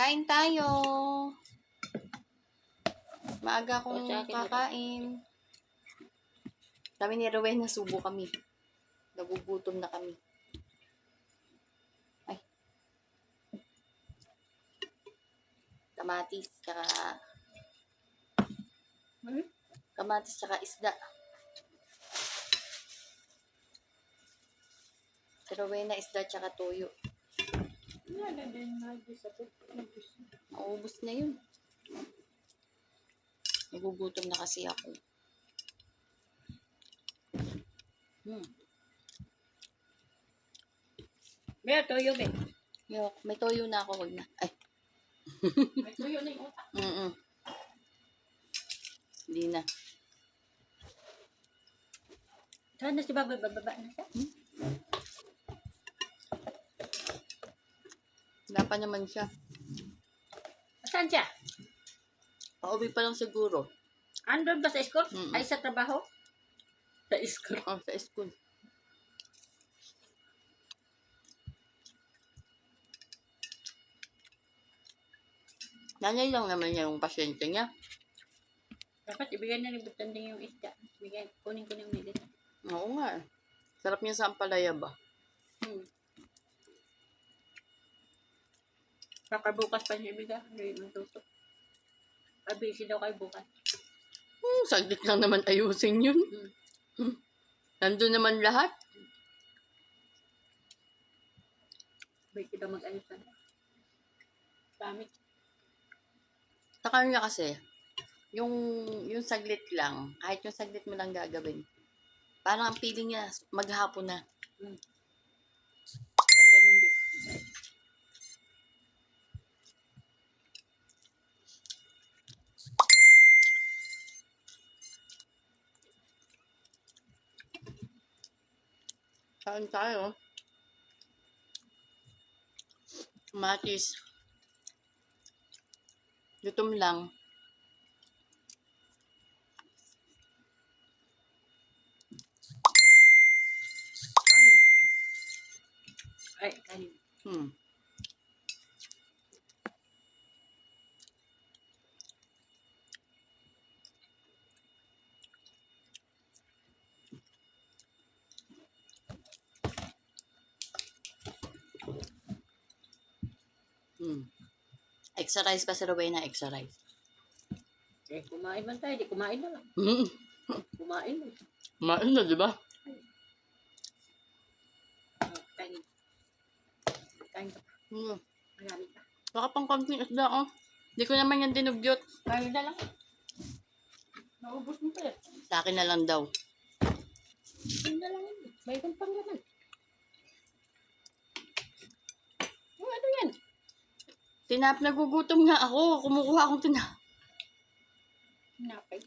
Kain tayo. Maaga akong O, sa akin na rin. kakain. Kami ni Rowena, subo kami. Nagugutom na kami. Ay. Kamatis, tsaka... Kamatis, tsaka isda. Si Rowena, isda, tsaka toyo. Naubos na yun. Nagugutom na kasi ako. May toyo, be. Yok, may toyo na ako, wag na. Ay. May toyo na yung utak. Hindi na. Saan na si Baboy? Bababa na siya? Wala pa naman siya. Saan siya? Pauwi pa lang siguro. Andun ba sa school? Mm-mm. Ay, sa trabaho? Sa school. Oh, sa school. Nanay lang naman niya yung pasyente niya. Dapat ibigay na ni Butanding yung isda. Bigay, kunin ko ng medit. Oo nga. Sarap niya sa ampalaya ba? Baka bukas pa niya ibigay. Hindi yung tutok. Busy daw kayo bukas. Saglit lang naman ayusin yun. Nandun naman lahat. Busy daw mag-ayos na. Dami. Sa kanya kasi, yung saglit lang, kahit yung saglit mo lang gagawin, parang ang feeling niya, maghapon na. Parang ganun din. Saan tayo? Matis. Gutom lang. Kanin. Ay, kanin. Extra rice pa si Rowena, extra rice. Eh, kumain man tayo. Di kumain na lang. Kumain na. Kumain na, di ba? Kanin. Kain ka pa. Marami ka. Baka pang konting isda, oh. Hindi ko naman yan dinugyot. Kain na lang. Naubos mo pa yan. Sa akin na lang daw. Kain na lang yun. Mayroon pang naman. Ano yan? Nagugutom nga ako. Kumukuha akong tinap. Napay.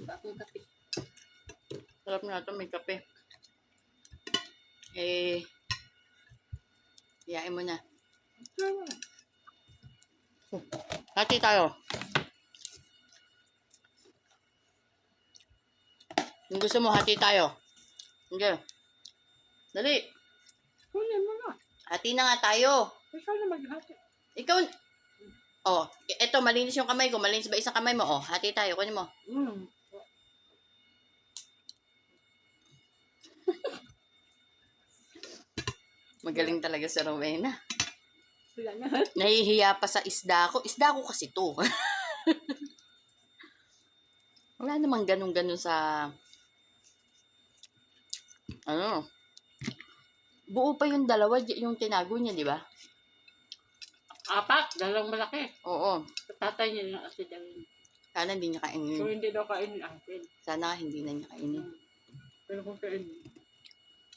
Bakong kape. Sarap na ito, may kape. Eh, iyain mo na. Hati tayo. Kung gusto mo, hati tayo. Hindi. Dali. Kunin mo na. Hati na nga tayo. Ikaw na maghati. Ikaw, oh, eto, malinis yung kamay ko. Malinis ba isang kamay mo? Oh, hati tayo. Kunin mo. Magaling talaga si Rowena. Wala na. Nahihiya pa sa isda ko. Isda ko kasi to. Wala namang ganun-ganun sa... Ano? Buo pa yung dalawa, yung tinago niya, di ba? Apat. Dalawang malaki. Oo. Tatay niya na kasi daw yun. Sana hindi niya kainin. So, hindi daw kainin atin. Sana hindi na niya kainin. Pero kung kainin,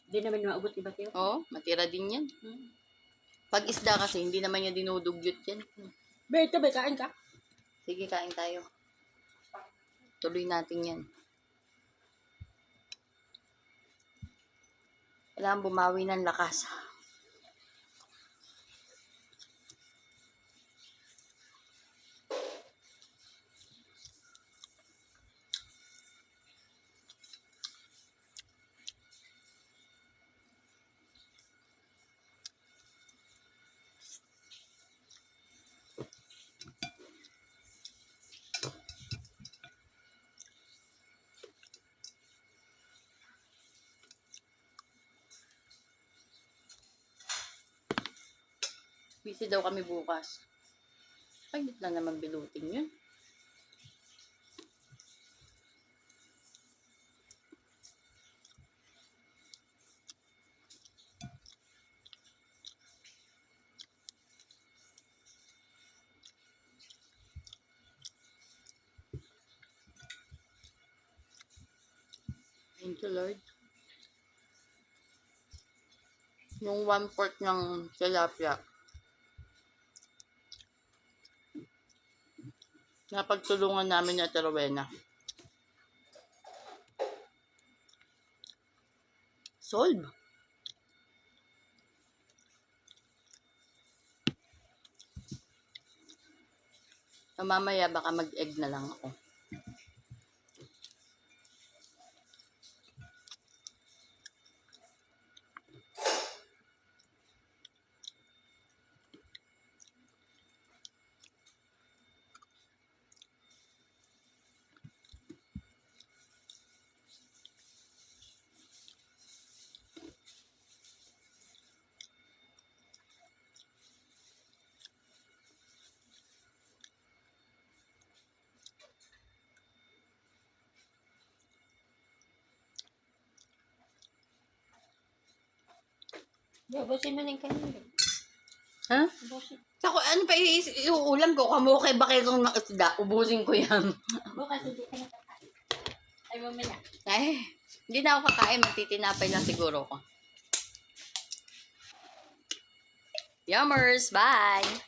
hindi naman maubot iba kayo. Oo, matira din yan. Pag isda kasi, hindi naman niya dinudugyot yan. Be, ito be, kain ka. Sige, kain tayo. Tuloy natin yan. Kailangan bumawi ng lakas. Busy daw kami bukas. Ay, hindi na naman bilutin yun. Thank you, Lord. Yung 1/4 ng tilapia. Napagtulungan namin ni Ate Rowena. Solve. So, mamaya baka mag-egg na lang ako. Ubusin mo na yung kanina. Ha? Ubusin. Ako, ano pa iuulam ko? Kamukay ba kayo ng isda? Ubusin ko yan. Bukas hindi ka nakakain. Ay, mamaya. Ay, hindi na ako kakain. Magtitinapay lang siguro ko. Yummers, bye!